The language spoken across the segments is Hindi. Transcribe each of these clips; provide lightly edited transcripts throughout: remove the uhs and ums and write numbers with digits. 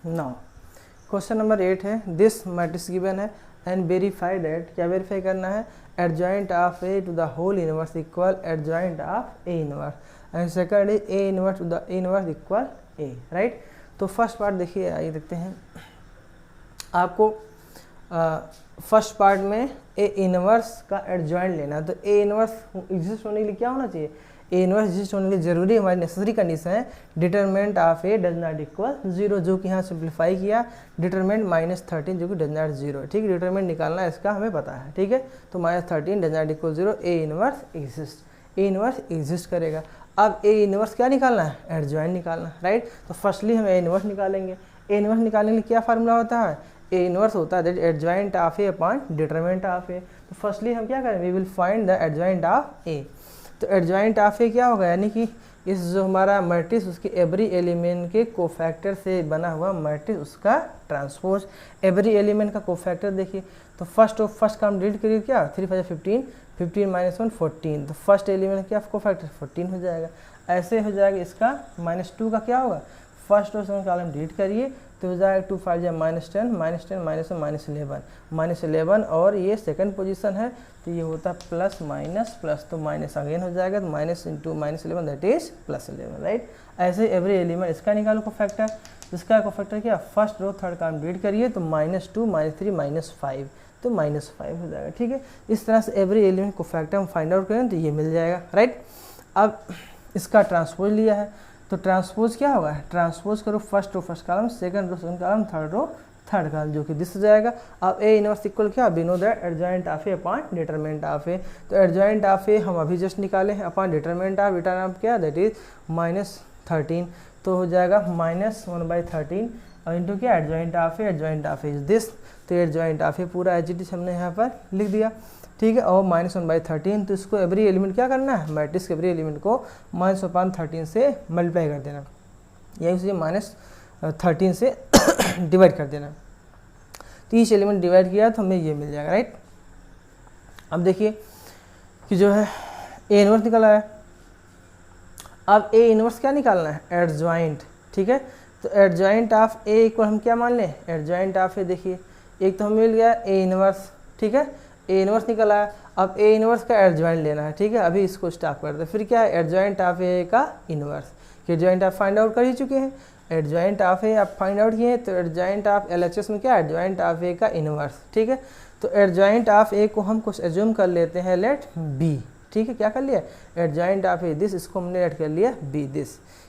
नाउ क्वेश्चन नंबर 8 है, दिस मैट्रिक्स गिवन है एंड वेरीफाई दैट, क्या वेरीफाई करना है, adjoint of A to the whole inverse equal adjoint of A inverse and second is A inverse to the A inverse equal A, right. तो फर्स्ट पार्ट देखिए, आइए देखते हैं। आपको फर्स्ट पार्ट में ए इनवर्स का एडजॉइंट लेना है, तो ए इनवर्स एग्जिस्ट होने के लिए क्या होना चाहिए, ए इनवर्स एग्जिस्ट होने के लिए जरूरी हमारी नेसेसरी कंडीशन है determinant of A does not equal 0, जो कि यहाँ सिंप्लीफाई किया, डिटरमिनेंट -13 जो कि डज नॉट 0, ठीक है। डिटरमिनेंट निकालना है इसका हमें पता है, ठीक है। तो -13 does not equal 0, A inverse exist, A inverse exist करेगा। अब ए इनवर्स क्या निकालना है, एडजॉइंट निकालना, राइट। तो फर्स्टली हम ए इनवर्स निकालेंगे। ए इनवर्स निकालने के लिए क्या फार्मूला होता है, ए इनवर्स होता है that adjoint of A upon determinant of A. तो फर्स्टली हम क्या करें, we will find the adjoint of A. तो एडजॉइंट ऑफ ए क्या होगा, यानी कि इस जो हमारा मैट्रिक्स उसके एवरी एलिमेंट के कोफैक्टर से बना हुआ मैट्रिक्स उसका ट्रांसपोज। एवरी एलिमेंट का कोफैक्टर देखिए, तो फर्स्ट का हम डिलीट करिए, क्या 3 5 15, 15 - 1 14, तो फर्स्ट एलिमेंट क्या कोफैक्टर 14 हो जाएगा। ऐसे हो जाएगा इसका -2 का क्या होगा, फर्स्ट और सेकंड कॉलम डिलीट करिए तो हो जाएगा 2 5 -10 -11 और ये सेकंड पोजीशन है तो ये होता है प्लस माइनस प्लस, तो माइनस अगेन हो जाएगा, तो minus into -11 that is +11, right. ऐसे एवरी एलिमेंट इसका निकालो कोफैक्टर, इसका कोफैक्टर क्या, first row third column delete करिए तो -2 -3 -5, तो -5 हो जाएगा, ठीक है। इस तरह से एवरी एलिमेंट कोफैक्टर हम फाइंड आउट करें तो ये मिल जाएगा, राइट। अब इसका ट्रांसपोज लिया है तो ट्रांसपोज क्या होगा, ट्रांसपोज करो first row first column, second row second column, third row third column, जो कि दिस हो जाएगा। अब ए इनवर्स इक्वल क्या, we know that adjoint of A upon determinant of A. तो एडजॉइंट ऑफ ए हम अभी जस्ट निकाले हैं, अपॉन डिटरमिनेंट ऑफ क्या, दैट इज -13, तो हो जाएगा -1/13 और इंटू क्या adjoint of A is this, तो एडजॉइंट ऑफ ए पूरा एज इट इज हमने यहाँ पर लिख दिया, ठीक है। और -1/13, तो इसको एवरी एलिमेंट क्या करना है, मैट्रिक्स के एवरी एलिमेंट को -1/13 से मल्टीप्लाई कर देना, यही उसे -13 से डिवाइड कर देना। तो ईच एलिमेंट डिवाइड किया तो हमें ये मिल जाएगा, राइट। अब देखिए कि जो है ए इनवर्स निकला है। अब ए इनवर्स क्या निकालना है, एडजॉइंट, ठीक है। तो एडजॉइंट ऑफ ए इक्वल हम क्या मान लें, एडजॉइंट ऑफ ए, देखिए एक तो हमें मिल गया ए इनवर्स, ठीक है, ए इनवर्स निकला है। अब ए इनवर्स का एडजॉइंट लेना है, ठीक है। अभी इसको स्टॉप कर दे, फिर क्या है एडजॉइंट ऑफ ए का इनवर्स, कि एडजॉइंट आप फाइंड आउट कर ही चुके हैं, एडजॉइंट ऑफ ए आप फाइंड आउट किए हैं, तो एडजॉइंट ऑफ एलएचएस में क्या एडजॉइंट ऑफ ए का इनवर्स, ठीक है। तो एडजॉइंट ऑफ ए को हम कुछ एज्यूम कर लेते हैं, लेट बी, ठीक है। क्या कर लिया, एडजॉइंट ऑफ ए दिस, इसको हमने लेट कर लिया बी दिस,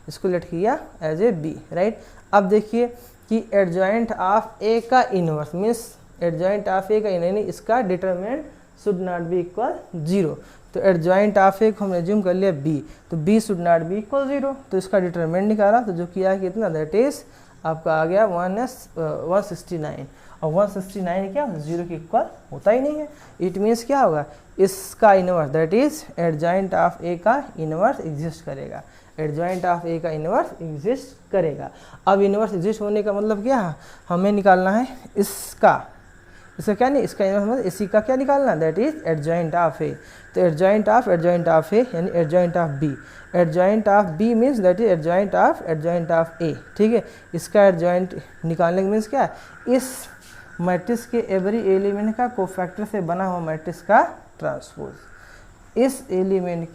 इसको लेट किया एज ए बी, राइट। अब देखिए कि एडजॉइंट ऑफ ए का inverse means adjoint of A का यानी इसका determinant should not be equal 0, तो एडजॉइंट ऑफ ए को हमने एज्यूम कर लिया बी, तो B should not be equal 0, तो इसका डिटरमिनेंट निकाला, तो जो किया है कितना, दैट इज आपका आ गया 169, और 169 क्या 0 के इक्वल होता ही नहीं है। इट मीन्स क्या होगा, इसका inverse that is adjoint of A का इनवर्स एग्जिस्ट करेगा, एडजॉइंट ऑफ ए का इनवर्स एग्जिस्ट करेगा। अब इनवर्स एग्जिस्ट होने का मतलब क्या है, हमें निकालना है इसका क्या नहीं, इसका इनवर्स मतलब इसी का क्या निकालना, that is adjoint of A. तो एडजॉइंट ऑफ ए यानी adjoint of B, adjoint of B means that is adjoint of A, ठीक है। इसका एडजॉइंट निकालने का मीन्स क्या है, इस मैट्रिक्स के एवरी एलिमेंट का कोफैक्टर से बना हुआ मैट्रिक्स का ट्रांसपोज, इस एलिमेंट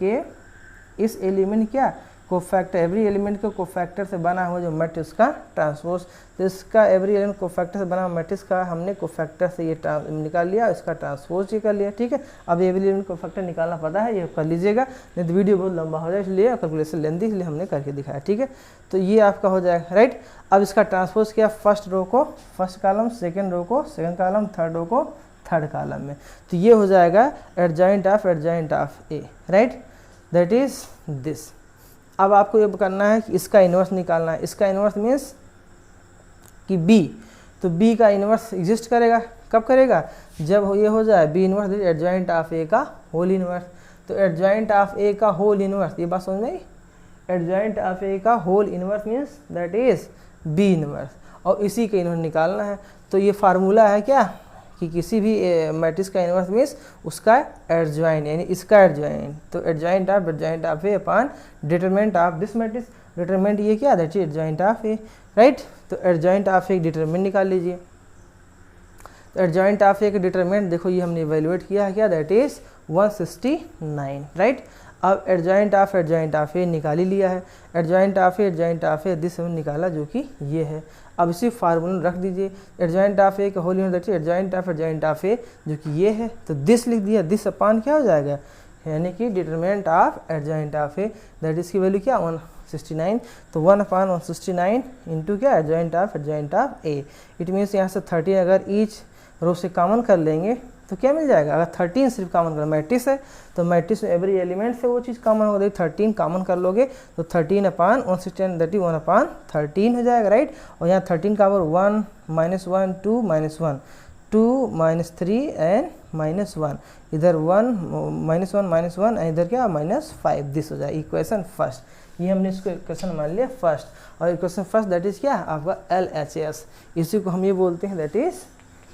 क्या कोफैक्टर, एवरी एलिमेंट के कोफैक्टर से बना हुआ जो मैट्रिक्स का ट्रांसपोज, तो इसका एवरी एलिमेंट कोफैक्टर से बना हुआ मैट्रिक्स का हमने कोफैक्टर से ये निकाल लिया, इसका ट्रांसपोज ये कर लिया, ठीक है। अब एवरी एलिमेंट कोफैक्टर निकालना पता है, ये कर लीजिएगा, नहीं तो वीडियो बहुत लंबा हो जाए, इसलिए कैलकुलेशन लेंदी, इसलिए हमने करके दिखाया, ठीक है। तो ये आपका हो जाएगा, राइट। अब इसका ट्रांसपोज किया, फर्स्ट रो को फर्स्ट कॉलम, सेकेंड रो को सेकेंड कॉलम, थर्ड रो को थर्ड कॉलम में, तो ये हो जाएगा adjoint of A, right, that is this. अब आपको ये करना है कि इसका इन्वर्स निकालना है, इसका इन्वर्स मीन्स कि बी, तो बी का इन्वर्स एग्जिस्ट करेगा, कब करेगा, जब ये हो जाए B inverse adjoint of A का होल इन्वर्स। तो एडजॉइंट ऑफ ए का होल इन्वर्स, ये बात समझ में आई, एडजॉइंट ऑफ ए का whole inverse means that is B inverse, और इसी का इन्वर्स निकालना है। तो ये फार्मूला है क्या कि किसी भी मैट्रिक्स का इन्वर्स मीन्स उसका एडजॉइंट यानी इसका एडजॉइंट, तो adjoint of A upon determinant of this matrix. Determinant ये क्या, that is adjoint of A, right. तो एडजॉइंट ऑफ ए डिटरमिनेंट निकाल लीजिए। तो एडजॉइंट ऑफ ए का डिटरमिनेंट देखो ये हमने इवेल्युएट किया है क्या, दैट इज 169, राइट। अब एडजॉइंट ऑफ ए निकाल ही लिया है, एडजॉइंट ऑफ ए दिस हमने निकाला जो कि ये है। अब इसी फार्मूला रख दीजिए, एडजॉइंट ऑफ ए का whole unit that is adjoint of A जो कि ये है, तो दिस लिख दिया, दिस अपान क्या हो जाएगा, यानी कि determinant of adjoint of A that इसकी वैल्यू क्या 169, तो 1/169 इंटू क्या adjoint of A. It means यहाँ से 13 अगर ईच रो से कॉमन कर लेंगे तो क्या मिल जाएगा, अगर 13 सिर्फ कॉमन कर, मैट्रिक्स है तो मैट्रिक्स में एवरी एलिमेंट से वो चीज़ कॉमन हो गई, 13 कॉमन कर लोगे तो 13/169 दैट इज 1/13 हो जाएगा, राइट। और यहाँ 13 का 1 -1 2 -1 2 -3 एंड -1, इधर 1 -1 एंड इधर क्या -5, दिस हो जाएगा इक्वेशन फर्स्ट। ये हमने इसको इक्वेशन मान लिया फर्स्ट, और इक्वेशन फर्स्ट दैट इज क्या आपका LHS, इसी को हम ये बोलते हैं दैट इज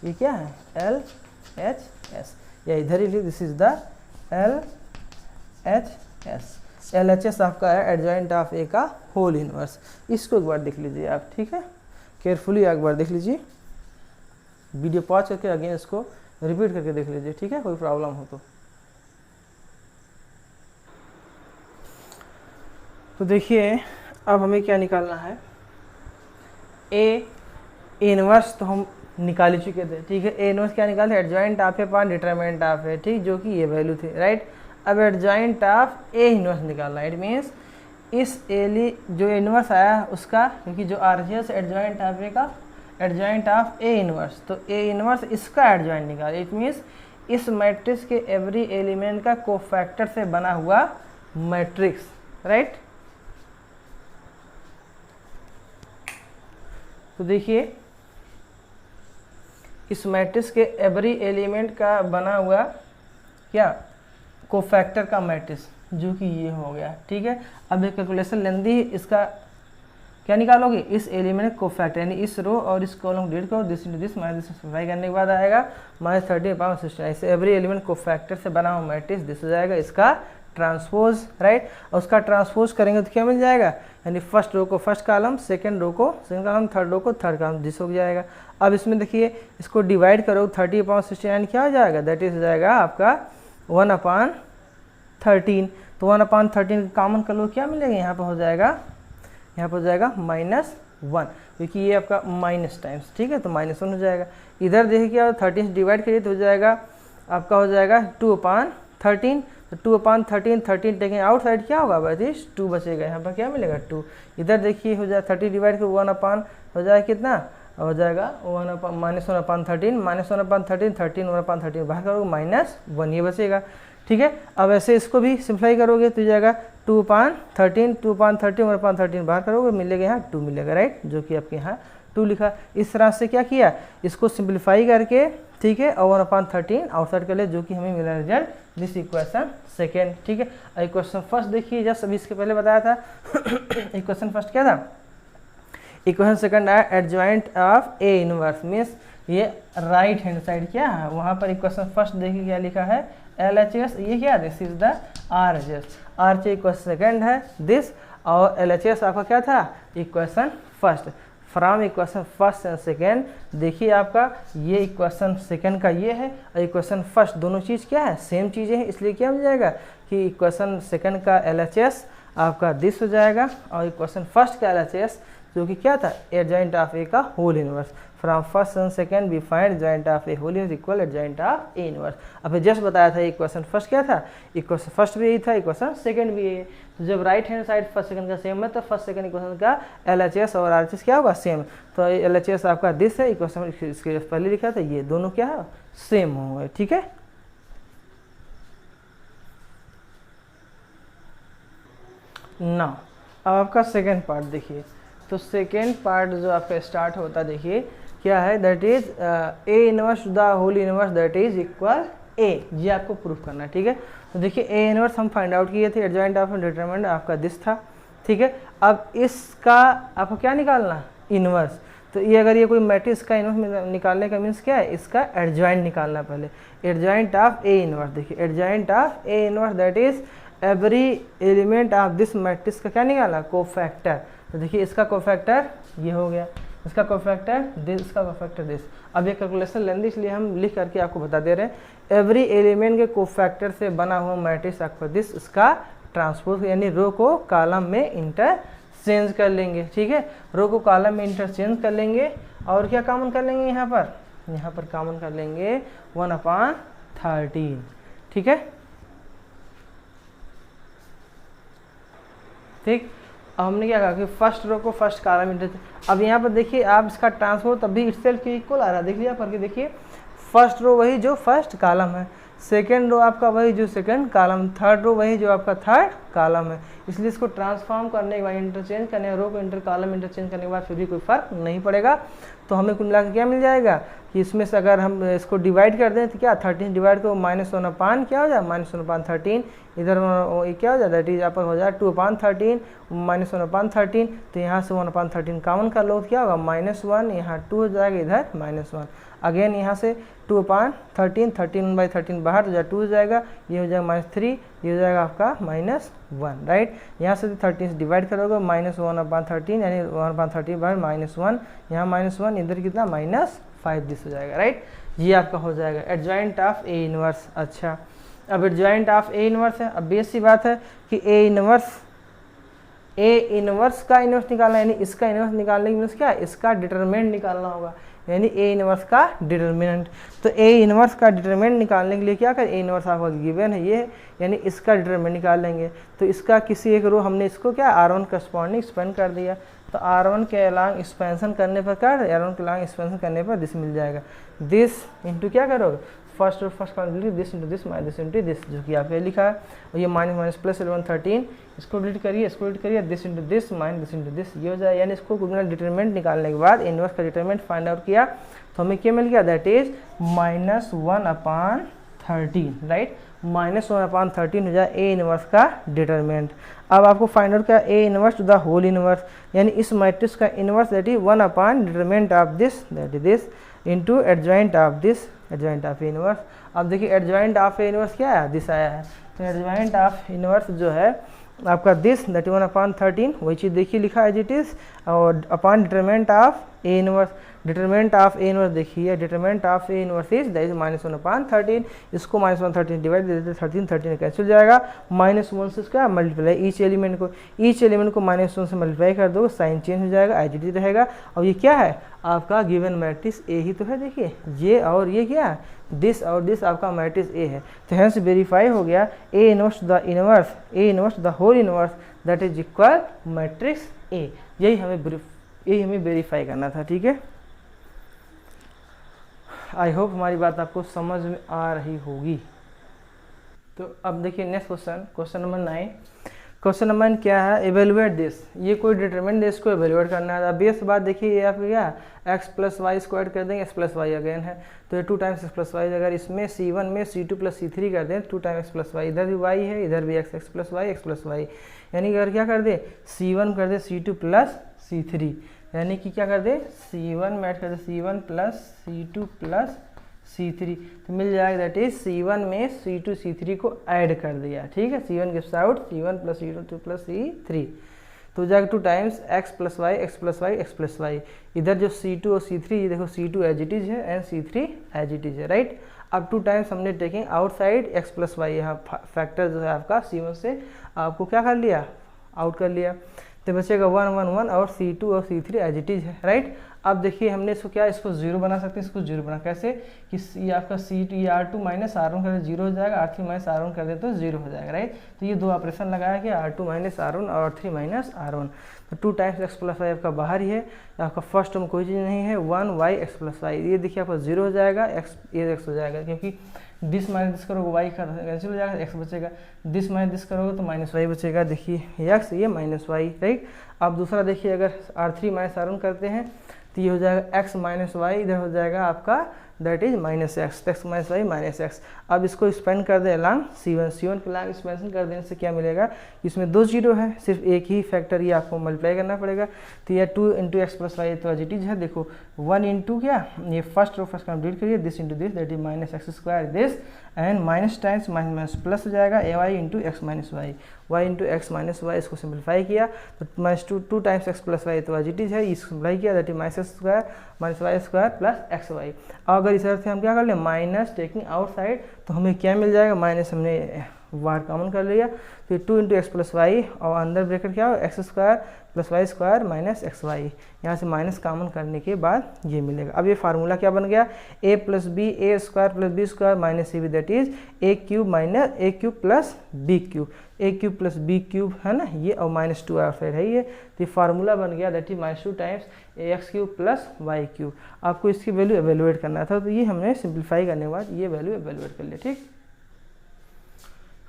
ये क्या है LHS, या इधर ही लिख, this is the LHS। LHS आपका है एडजॉइंट ऑफ ए का होल इनवर्स। इसको एक बार देख लीजिए आप, ठीक है, केयरफुली एक बार देख लीजिए, वीडियो पॉज करके अगेन इसको रिपीट करके देख लीजिए, ठीक है, कोई प्रॉब्लम हो तो देखिए अब हमें क्या निकालना है, ए इनवर्स तो हम निकाल ही चुके थे, ठीक है। ए इनवर्स क्या निकाले, एडजॉइंट ऑफ ए पान डिटरमिनेंट ऑफ ए, ठीक, जो कि ये वैल्यू थी, राइट। अब एडजॉइंट ऑफ ए इनवर्स निकालना है, इट मीन्स इस जो इनवर्स आया उसका, क्योंकि जो RHS एडजॉइंट ऑफ ए का एडजॉइंट ऑफ ए इनवर्स, तो ए इनवर्स इसका एडजॉइंट निकाल, इट मीन्स इस मैट्रिक्स के एवरी एलिमेंट का कोफैक्टर से बना हुआ मैट्रिक्स, राइट। तो देखिए इस मैट्रिक्स के एवरी एलिमेंट का बना हुआ क्या कोफैक्टर का मैट्रिक्स जो कि ये हो गया, ठीक है। अब एक कैलकुलेशन लेंदी, इसका क्या निकालोगे, इस एलिमेंट कोफैक्टर यानी इस रो और इस कॉलम डिलीट करो, this into this minus simplify करने के बाद आएगा -13/69, ऐसे एवरी एलिमेंट कोफैक्टर से बना हुआ मैट्रिक्स दिस हो जाएगा इसका ट्रांसपोज, राइट। और उसका ट्रांसपोज करेंगे तो क्या मिल जाएगा, यानी फर्स्ट रो को फर्स्ट कॉलम, सेकंड रो को सेकंड कॉलम, थर्ड रो को थर्ड कॉलम, दिस हो जाएगा। अब इसमें देखिए इसको डिवाइड करो, 30/69 क्या हो जाएगा, दैट इज हो जाएगा आपका 1/13, तो 1/13 कॉमन कर लो, क्या मिलेगा यहाँ पर हो जाएगा, यहाँ पर हो जाएगा -1, क्योंकि ये आपका माइनस टाइम्स, ठीक है, तो -1 हो जाएगा। इधर देखिए क्या 13 से डिवाइड करिए तो हो जाएगा आपका हो जाएगा 2/13, तो 2/13 13 टेकिंग आउटसाइड क्या होगा, बस 2 बचेगा, यहाँ पर क्या मिलेगा 2। इधर देखिए हो जाए 30 डिवाइड कर 1 हो जाएगा कितना, हो जाएगा -1/13 -1/13 13 1/13 बाहर करोगे -1, ये बचेगा, ठीक है। अब ऐसे इसको भी सिंप्लाई करोगे तो हो जाएगा 2/13 1/13 बाहर करोगे मिलेगा यहाँ 2 मिलेगा, राइट, जो कि आपके यहाँ 2 लिखा। इस तरह से क्या किया, इसको सिंप्लीफाई करके, ठीक है, और 1/13 आउटसाइड कर ले, जो कि हमें मिला रिजल्ट दिस इक्वेशन सेकेंड, ठीक है। इक्वेशन फर्स्ट देखिए, जस्ट अभी इसके पहले बताया था इक्वेशन फर्स्ट क्या था, इक्वेशन सेकंड आया adjoint of A inverse, means ये राइट हैंड साइड क्या है, वहाँ पर इक्वेशन फर्स्ट देखिए क्या लिखा है LHS, ये क्या, this is the RHS equation second है दिस, और LHS आपका क्या था equation first. From equation first and second देखिए आपका ये इक्वेशन सेकेंड का ये है और इक्वेशन फर्स्ट, दोनों चीज़ क्या है, सेम चीज़ें हैं, इसलिए क्या मिल जाएगा कि इक्वेशन सेकेंड का LHS आपका दिस हो जाएगा, और इक्वेशन फर्स्ट का LHS जो कि क्या था एडजॉइंट ऑफ ए का whole inverse. From first and second we find adjoint of A whole inverse equal adjoint of A inverse. अब जस्ट बताया था इक्वेशन फर्स्ट क्या था, इक्वेशन फर्स्ट भी यही था, इक्वेशन सेकंड भी यही। तो जब right hand side first second का सेम है तो फर्स्ट सेकंड इक्वेशन का LHS और RHS क्या होगा सेम, तो LHS आपका दिस है, इक्वेशन इसके पहले लिखा था, ये दोनों क्या है सेम होंगे, ठीक है। ना अब आपका सेकेंड पार्ट देखिए, तो सेकेंड पार्ट जो आपका स्टार्ट होता है देखिए क्या है, that is A inverse the whole inverse that is equal A, ये आपको प्रूफ करना है, ठीक है। तो देखिए ए इनवर्स हम फाइंड आउट किए थे, एडजॉइंट ऑफ डिटरमिनेंट आपका दिस था, ठीक है। अब इसका आपको क्या निकालना इनवर्स, तो ये अगर ये कोई मैट्रिक्स का इनवर्स निकालने का मीन्स क्या है, इसका एडजॉइंट निकालना पहले, एडजॉइंट ऑफ ए इनवर्स। देखिए adjoint of A inverse that is every element of this matrix का क्या निकाला, कोफैक्टर। तो देखिए इसका कोफैक्टर ये हो गया, इसका कोफैक्टर दिस, इसका कोफैक्टर दिस। अब ये कैलकुलेशन लेंदी इसलिए हम लिख करके आपको बता दे रहे हैं। एवरी एलिमेंट के कोफैक्टर से बना हुआ मैट्रिक्स आपका दिस, इसका ट्रांसपोज यानी रो को कॉलम में इंटरचेंज कर लेंगे। ठीक है, रो को कॉलम में इंटरचेंज कर लेंगे और क्या कॉमन कर लेंगे यहाँ पर कॉमन कर लेंगे 1/13। ठीक है, ठीक। अब हमने क्या कहा कि फर्स्ट रो को फर्स्ट कॉलम इंटरचेंज। अब यहाँ पर देखिए आप इसका ट्रांसपोज तब भी इटसेल्फ के इक्वल आ रहा है, देख लिया करके देखिए। फर्स्ट रो वही जो फर्स्ट कॉलम है, सेकेंड रो आपका वही जो सेकेंड कॉलम, थर्ड रो वही जो आपका थर्ड कॉलम है। इसलिए इसको ट्रांसफॉर्म करने के बाद इंटरचेंज करने, रो को इंटर कॉलम इंटरचेंज करने के बाद फिर भी कोई फर्क नहीं पड़ेगा। तो हमें कुल मिलाकर क्या मिल जाएगा कि इसमें से अगर हम इसको डिवाइड कर दें तो क्या 13 डिवाइड को -1/, क्या हो जाए -1/13। इधर क्या हो जाए दैट इज यहाँ पर हो जाए 2/13 -1/13। तो यहाँ से 1/13 कॉमन कर लो तो क्या होगा -1, यहाँ 2 हो जाएगा, इधर -1। अगेन यहाँ से 2/13, 13/13 बाहर तो 2 हो जाएगा, ये हो जाएगा -3, ये हो जाएगा आपका -1, राइट। यहाँ से 13 से डिवाइड करोगे -1/13 यानी 1/13 बाहर -1, यहाँ -1, इधर कितना -5 दिस हो जाएगा, राइट। ये आपका हो जाएगा एडजॉइंट ऑफ ए इनवर्स। अच्छा, अब एडजॉइंट ऑफ ए इनवर्स है। अब बेस सी बात है कि ए इनवर्स का इनवर्स निकालना, यानी इसका इनवर्स निकालने की मीन्स क्या, इसका डिटरमिनेंट निकालना होगा, यानी ए इनवर्स का डिटरमिनेंट। तो ए इनवर्स का डिटरमिनेंट निकालने के लिए क्या करें, ए इनवर्स आपका गिवन है ये, यानी इसका डिटरमिनेंट निकाल लेंगे। तो इसका किसी एक रो हमने इसको क्या R1 करस्पॉन्डिंग एक्सपेंड कर दिया, तो R1 के अलॉन्ग एक्सपेंशन करने पर क्या R1 के अलॉन्ग एक्सपेंशन करने पर दिस मिल जाएगा। दिस इंटू क्या करोगे, फर्स्ट और first quantity this into this minus into this, जो कि आपने लिखा है। और ये माइनस प्लस 11/13, इसको डिलीट करिए, this into this minus this into this, ये हो जाए। यानी इसको डिटरमिनेंट निकालने के बाद इनवर्स का डिटरमिनेंट फाइंड आउट किया तो हमें क्या मिल गया, दैट इज -1/13, राइट। -1/13 हो जाए ए इनवर्स का डिटरमिनेंट। अब आपको फाइंड आउट क्या, A inverse to the whole inverse, यानी इस मैट्रिक्स का इनवर्स दैट इज 1/डिटरमिनेंट of this that is this into adjoint of this, adjoint of A inverse. अब देखिए एडजॉइंट ऑफ ए इनवर्स क्या है, दिस आया है। तो एडजॉइंट ऑफ इनवर्स जो है आपका दिस दैट 1/13, वही चीज़ देखिए लिखा है एज इट इज। और upon determinant of A inverse, determinant of A inverse देखिए, determinant of A inverse is that is -1/13। इसको -1/13 डिवाइड दे देते 13 कैंसिल हो जाएगा। -1 से इसका मल्टीप्लाई ईच एलिमेंट को -1 से मल्टीप्लाई कर दो, साइन चेंज हो जाएगा, एज इट इज रहेगा। और ये क्या है आपका गिवन मैट्रिक्स ए ही तो है, देखिए ये और ये क्या है, दिस और दिस आपका मैट्रिक्स ए है। तो हेंस वेरीफाई हो गया A inverse the inverse, A inverse the whole inverse that is equal matrix A. यही हमें वेरीफाई करना था, ठीक है। आई होप हमारी बात आपको समझ में आ रही होगी। तो अब देखिए next question number 9। Question number क्या है, एवेलुएट दिस। ये कोई डिटरमिनेंट दिस को एवेलुएट करना है। अब बेस बात देखिए, ये आप क्या x + y स्क्वायर कर देंगे, x + y अगेन है तो ये 2 टाइम्स x + y। अगर इसमें C1 में C2 + C3 कर दें 2 टाइम्स x + y, इधर भी y है इधर भी x + y x + y, यानी अगर क्या कर दे C1 कर दे C2 + C3, यानी कि क्या कर दे C1 में ऐड कर दे C1 + C2 + C3, तो मिल जाएगा दैट इज C1 में C2 C3 को ऐड कर दिया, ठीक है। C1 gives out C1 + C2 + C3, तो जाएगा 2 times x + y x + y x + y। इधर जो C2 और C3, ये देखो C2 एज इट इज है and C3 as it is है, राइट। अब 2 टाइम्स हमने टेकिंग आउटसाइड x + y, यहाँ फैक्टर जो है आपका C1 से आपको क्या कर लिया, आउट कर लिया, तो बचेगा 1 1 1 और C2 और C3 एज इट इज है, राइट। अब देखिए हमने इसको क्या, इसको 0 बना सकते हैं, इसको 0 बना कैसे कि ये आपका C2 ये R2 - R1 कर दे 0 हो जाएगा, R3 - R1 कर दे तो 0 हो जाएगा, राइट। तो ये 2 ऑपरेशन लगाया कि R2 - R1 और R3 - R1। तो 2 टाइम्स x + y आपका बाहर ही है, आपका फर्स्ट टर्म कोई चीज़ नहीं है, 1y x + y, ये देखिए आपका 0 हो जाएगा, ये x हो जाएगा, क्योंकि दिस माइनस दिस करोगे y का कैंसिल हो जाएगा, x बचेगा, दिस माइनस दिस करोगे तो -y बचेगा, देखिए x ये -y, राइट। अब दूसरा देखिए, अगर R3 - R1 करते हैं तो ये हो जाएगा x - y, इधर हो जाएगा आपका that is minus x, x minus y minus x. अब इसको एक्सपेंड कर दें अलॉन्ग C1, C1 के अलॉन्ग एक्सपेंशन कर देने से क्या मिलेगा, इसमें 2 जीरो है, सिर्फ एक ही फैक्टर ये आपको मल्टीप्लाई करना पड़ेगा। तो यह 2 इंटू एक्स प्लस वाई तो एज है, देखो 1 इंटू क्या, ये फर्स्ट रो फर्स्ट कंप्लीट करिए, this into this that is minus x square this, and minus times minus minus plus हो जाएगा a y into x minus y, y into x minus y, इसको सिंप्लीफाई किया तो minus two times x plus y तो एज है, इसको सिंप्लीफाई किया that is minus x square minus y square plus x y. अगर इस तरह से हम क्या कर लें, माइनस टेकिंग आउटसाइड, तो हमें क्या मिल जाएगा, माइनस हमने बाहर कॉमन कर लिया, फिर 2 इंटू एक्स प्लस वाई और अंदर ब्रैकेट क्या हो, x square plus y square minus x y, यहाँ से माइनस कॉमन करने के बाद ये मिलेगा। अब ये फार्मूला क्या बन गया, a plus b a square plus b square minus c b that is a cube minus a cube plus b cube, a cube plus b cube है ना ये, और माइनस 2 आउटसाइड है ये, तो ये फार्मूला बन गया that is minus 2 times A x cube plus y cube. आपको इसकी वैल्यू एवेलुएट करना था, तो ये हमने सिंप्लीफाई करने के बाद ये वैल्यू एवेलुएट कर लिया। ठीक,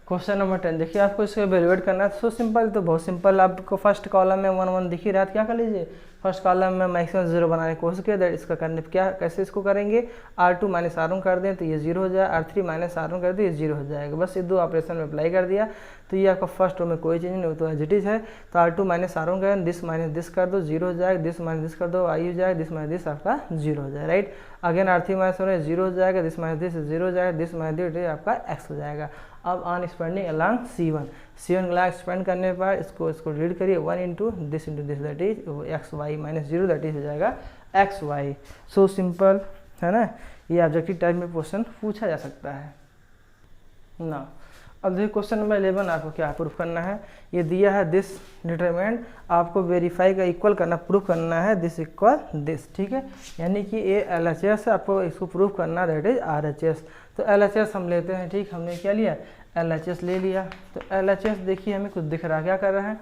क्वेश्चन नंबर 10 देखिए, आपको इसको एवेलुएट करना है, सो सिंपल, तो बहुत सिंपल। आपको फर्स्ट कॉलम में 1 1 दिख ही रहा है, क्या कर लीजिए, फर्स्ट कॉलम में मैक्सिमम 0 बनाने की कोशिश किया, दैट इसका करने क्या कैसे इसको करेंगे, R2 माइनस R1 कर दें तो ये 0 हो जाए, R3 माइनस R1 कर दें ये 0 हो जाएगा, बस ये 2 ऑपरेशन में अप्लाई कर दिया, तो ये आपका फर्स्ट रो में कोई चेंज नहीं, तो एज इट इज है। तो R2 माइनस R1 करें, दिस माइनस दिस कर दो 0 हो जाएगा, दिस माइनस दिस कर दो आई हो जाएगा, दिस माइनस दिस आपका 0 हो जाएगा, right. Again R3 minus R1 0 हो जाएगा, दिस माइनस दिस 0 हो जाएगा, दिस माइनस दिस आपका x हो जाएगा। अब on expanding along C1, C1 के अलॉन्ग एक्सपेंड करने पर इसको रीड करिए 1 into this that is x y minus 0 that is हो जाएगा एक्स वाई। सो सिंपल है ना, ये ऑब्जेक्टिव टाइप में क्वेश्चन पूछा जा सकता है ना। अब देखिए क्वेश्चन नंबर 11, आपको क्या प्रूफ करना है, ये दिया है दिस डिटरमिनेंट, आपको वेरीफाई का इक्वल करना, प्रूफ करना है दिस इक्वल दिस, ठीक है, यानी कि ये LHS है, आपको इसको प्रूफ करना दैट इज RHS। तो LHS हम लेते हैं, ठीक, हमने क्या लिया, LHS ले लिया। तो LHS देखिए हमें कुछ दिख रहा, क्या कर रहा है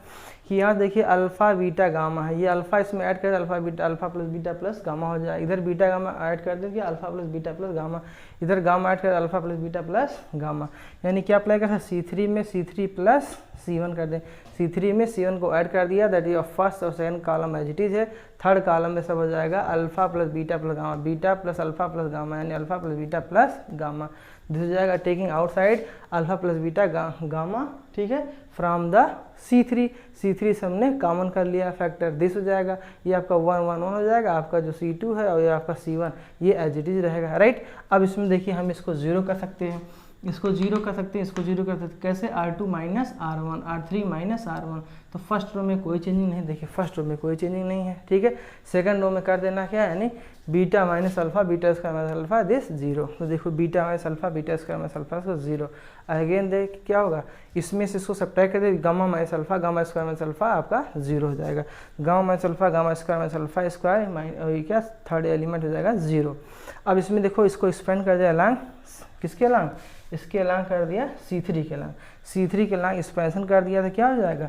कि यहाँ देखिए अल्फा बीटा गामा है, ये अल्फा इसमें ऐड कर alpha beta, alpha plus beta plus gamma हो जाए, इधर बीटा गामा ऐड कर देंगे alpha plus beta plus gamma, इधर गामा ऐड कर alpha plus beta plus gamma, यानी क्या अप्लाई कर C3 में C3 प्लस C1 कर दें, C3 में C1 को ऐड कर दिया दैट इज फर्स्ट और second column as it is है, थर्ड कॉलम में सब हो जाएगा alpha plus beta plus gamma, beta plus alpha plus gamma, यानी alpha plus beta plus gamma, this हो जाएगा taking outside alpha plus beta gamma, ठीक है, फ्रॉम द C3 से हमने कॉमन कर लिया फैक्टर, दिस हो जाएगा, ये आपका 1 1 1 हो जाएगा, आपका जो C2 है और ये आपका C1 ये एज इट इज रहेगा, राइट। अब इसमें देखिए हम इसको 0 कर सकते हैं, इसको 0 कर सकते हैं, इसको 0 कर सकते हैं, कैसे, R2 minus R1, R3 minus R1, तो फर्स्ट रो में कोई चेंजिंग नहीं, देखिए फर्स्ट रो में कोई चेंजिंग नहीं है, ठीक है। सेकंड रो में कर देना क्या है, यानी beta minus alpha beta square minus alpha this 0, तो देखो beta minus alpha beta square minus alpha को 0, अगेन देख क्या होगा, इसमें से इसको सब्ट्रैक्ट कर दे, gamma minus alpha gamma square minus alpha आपका 0 हो जाएगा, gamma minus alpha gamma square minus alpha square क्या थर्ड एलिमेंट हो जाएगा 0। अब इसमें देखो इसको एक्सपेंड कर दिया अलॉन्ग, किसके अलॉन्ग, इसके अलॉन्ग कर दिया C3 के अलॉन्ग, C3 के अलॉन्ग एक्सपेंशन कर दिया तो क्या हो जाएगा,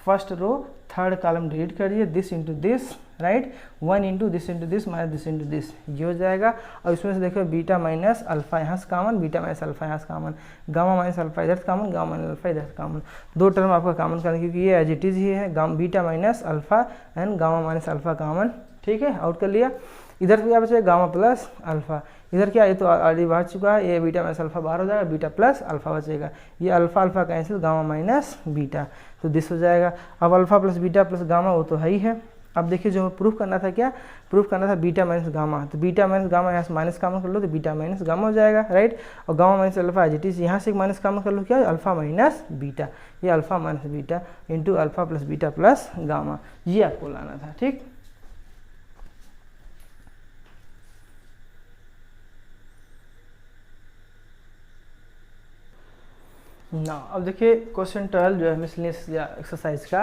first row third column delete कर दिए, this into this, right, 1 into this minus this into this, ये हो जाएगा। और इसमें से देखो बीटा माइनस अल्फा यहाँ से कॉमन, बीटा माइनस अल्फा यहाँ से कॉमन, गामा माइनस अल्फा इधर से कॉमन, गामा माइनस अल्फा इधर से कॉमन, 2 टर्म आपका कॉमन करना, क्योंकि ये एज इट इज ही है, beta minus alpha and gamma minus alpha common, ठीक है, आउट कर लिया। इधर क्या बचेगा, गामा प्लस अल्फा, इधर क्या, ये तो ऑलरेडी बाहर चुका है, ये बीटा माइनस अल्फा बाहर हो जाएगा, बीटा प्लस अल्फा बचेगा, ये alpha alpha cancel, gamma minus beta, तो दिस हो जाएगा। अब alpha plus beta plus gamma वो तो है ही है। अब देखिए जो प्रूफ करना था, क्या प्रूफ करना था, बीटा माइनस गामा, तो बीटा माइनस गामा यहाँ से माइनस कॉमन कर लो तो बीटा माइनस गामा हो जाएगा, राइट। और gamma minus alpha as it is, यहाँ से एक माइनस कॉमन कर लो, क्या अल्फा माइनस बीटा, ये alpha minus beta into alpha plus beta plus gamma, ये आपको लाना था, ठीक। ना अब देखिए क्वेश्चन 12 जो है मिसलेनियस या एक्सरसाइज का,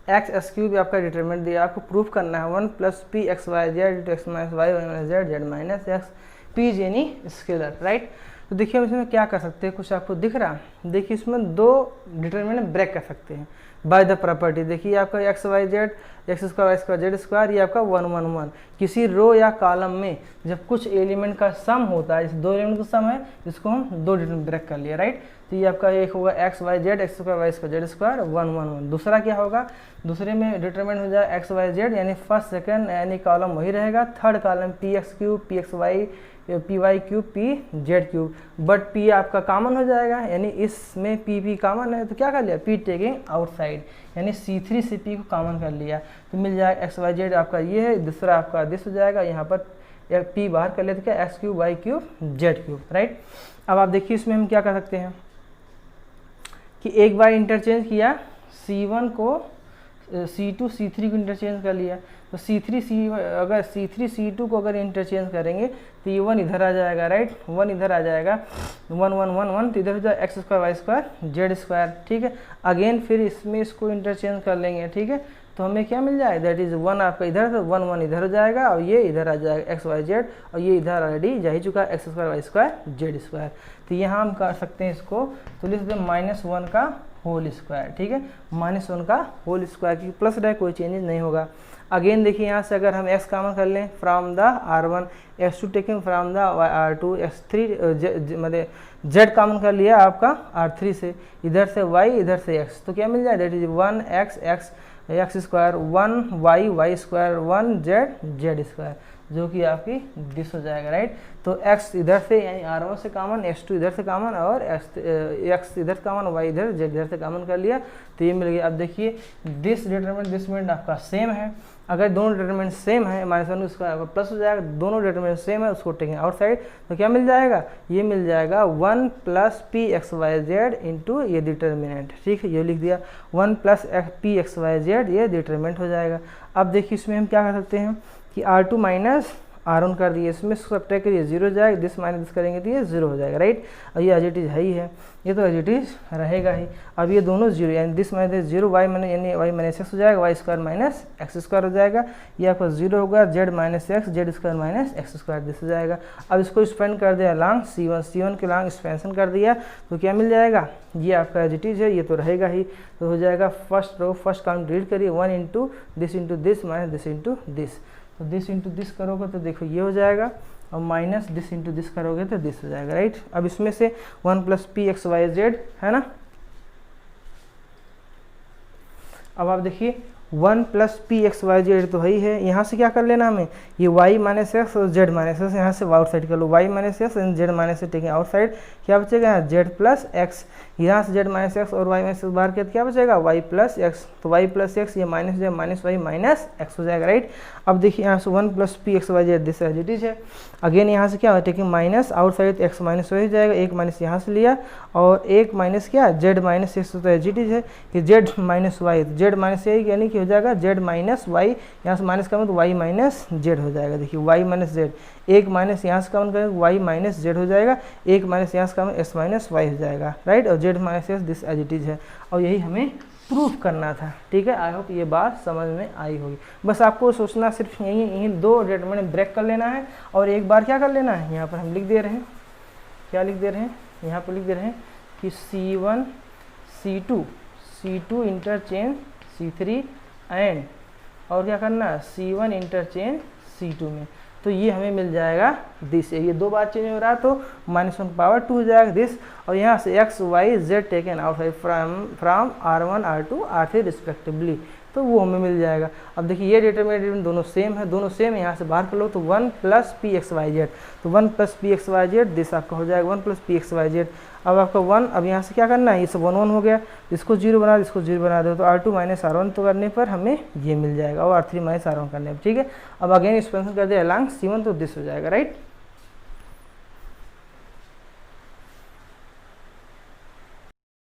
एक्स एस क्यूब आपका डिटरमिनेंट दिया, आपको प्रूफ करना है 1 plus p x y z x minus y minus z z minus x, p is any scalar, right. तो देखिए हम इसमें क्या कर सकते हैं, कुछ आपको दिख रहा, देखिए इसमें 2 डिटरमिनेंट ब्रेक कर सकते हैं बाय द प्रॉपर्टी। देखिए आपका x y z x square y square z square, ये आपका 1 1 1, किसी रो या कॉलम में जब कुछ एलिमेंट का सम होता है, इस 2 एलिमेंट का सम है, इसको हम 2 डिटरमिनेंट ब्रेक कर लिया, राइट। तो ये आपका एक होगा x y z x square y square z square 1 1 1। दूसरा क्या होगा, दूसरे में डिटरमिनेंट हो जाए एक्स वाई जेड यानी फर्स्ट सेकंड यानी कॉलम वही रहेगा, third column p x cube p x y p y cube p z cube, but p आपका कॉमन हो जाएगा यानी इसमें पी पी कॉमन है तो क्या कर लिया पी टेकिंग आउटसाइड यानी C3 से पी को कॉमन कर लिया तो मिल जाएगा एक्स वाई जेड आपका ये है, दूसरा आपका दिस हो जाएगा, यहाँ पर पी बाहर कर लेते क्या x cube y cube z cube, right. अब आप देखिए इसमें हम क्या कर सकते हैं कि एक बार इंटरचेंज किया C1 को C2 C3 को इंटरचेंज कर लिया तो अगर C3 C2 को अगर इंटरचेंज करेंगे तो ये 1 इधर आ जाएगा, राइट, 1 इधर आ जाएगा 1 1 1 1 तो इधर हो जाएगा x square y square z square, ठीक है। अगेन फिर इसमें इसको इंटरचेंज कर लेंगे, ठीक है, तो हमें क्या मिल जाएगा दैट इज़ 1 आपका इधर तो 1 1 इधर हो जाएगा और ये इधर आ जाएगा एक्स वाई जेड और ये इधर ऑलरेडी जा ही चुका है x square y square z square. तो यहाँ हम कर सकते हैं इसको तो लिख दें -1 का होल स्क्वायर, ठीक है, -1 का होल स्क्वायर की प्लस रहे कोई चेंजेस नहीं होगा। अगेन देखिए यहाँ से अगर हम x कॉमन कर लें from the R1 x2 taking from the R2 x3 मतलब z कॉमन कर लिया आपका R3 से, इधर से y इधर से x तो क्या मिल जाए that is 1x x square 1y y square 1z z square जो कि आपकी दिस हो जाएगा, राइट। तो x इधर से यानी R1 से कॉमन x2 इधर से कॉमन और x इधर कॉमन y इधर z इधर से कॉमन कर लिया तो ये मिल गया। अब देखिए दिस डिटरमिनेंट दिस डिटरमिनेंट आपका सेम है, अगर दोनों डिटरमिनेंट सेम है -1 उसका प्लस हो जाएगा, दोनों डिटरमिनेंट सेम है उसको टेकिंग आउटसाइड तो क्या मिल जाएगा ये मिल जाएगा 1 + p x y z into ये डिटरमिनेंट, ठीक है, ये लिख दिया 1 + p x y z ये डिटरमिनेंट हो जाएगा। अब देखिए इसमें हम क्या कर सकते हैं कि R2 माइनस R1 कर दिए, इसमें सब्ट्रैक्ट करिए 0 हो जाएगा, दिस माइनस दिस करेंगे तो ये 0 हो जाएगा, राइट। और ये एज इट इज़ है ही है, ये तो एज इट इज़ रहेगा ही। अब ये दोनों 0 यानी दिस माइनस 0 वाई माइनस यानी वाई माइनस एक्स हो जाएगा, y square minus x square हो जाएगा, ये आपका 0 होगा z minus x z square minus x square this हो जाएगा। अब इसको एक्सपेंड कर दिया लॉन्ग C1 के लॉन्ग एक्सपेंशन कर दिया तो क्या मिल जाएगा ये आपका एज इट इज़ है, ये तो रहेगा ही, तो हो जाएगा first row first column delete करिए 1 into this minus this into this, तो दिस इंटू दिस करोगे तो देखो ये हो जाएगा और माइनस दिस इंटू दिस करोगे तो दिस हो जाएगा, राइट। अब इसमें से 1 + p x y z है ना, अब आप देखिए 1 + p x y z तो है ही है, यहाँ से क्या कर लेना हमें ये y माइनस एक्स और z माइनस एक्स यहाँ से आउटसाइड कर लो, y minus x and z minus से टेकिंग आउटसाइड क्या बचेगा यहाँ z + x, यहाँ से z माइनस एक्स और y माइनस एक्स बाहर किया तो क्या बचेगा y + x, तो y + x ये माइनस जो माइनस y माइनस x हो जाएगा, राइट। अब देखिए यहाँ से 1 + p x y z this as it is है, अगेन यहाँ से क्या है taking minus outside x minus हो जाएगा, एक माइनस यहाँ से लिया और एक माइनस क्या z माइनस एक्स तो एज इट इज है कि z minus y, z minus यही यानी कि हो जाएगा z माइनस वाई, यहाँ से माइनस कम तो y माइनस जेड हो जाएगा, देखिए y माइनस जेड, एक माइनस यहाँ से कम करें y माइनस जेड हो जाएगा, एक माइनस यहाँ से कम x माइनस वाई हो जाएगा, राइट, और z minus x this as it is है और यही हमें प्रूफ करना था, ठीक है। आई होप ये बात समझ में आई होगी, बस आपको सोचना सिर्फ यही दो डिटरमिनेंट ब्रेक कर लेना है और एक बार क्या कर लेना है यहाँ पर हम लिख दे रहे हैं, क्या लिख दे रहे हैं यहाँ पर लिख दे रहे हैं कि C1 C2 interchange C3 and और क्या करना है C1 इंटरचेंज C2 में, तो ये हमें मिल जाएगा दिस, ये दो बार चेंज हो रहा है तो -1/2 हो जाएगा दिस, और यहाँ से x y z taken out from R1 R2 R3 respectively, तो वो हमें मिल जाएगा। अब देखिए ये डिटरमिनेंट दोनों सेम है, दोनों सेम है, यहाँ से बाहर कर लो तो 1 + p x y z, तो 1 + p x y z this आपका हो जाएगा 1 + p x y z। अब आपका 1 अब यहाँ से क्या करना है ये सब 1 1 हो गया, इसको 0 बना दो इसको 0 बना दो तो R2 - R1 तो करने पर हमें ये मिल जाएगा और R3 - R1 करने पर, ठीक है। अब अगेन एक्सपेंशन कर दिया लॉन्ग C1 तो दिस हो जाएगा, राइट।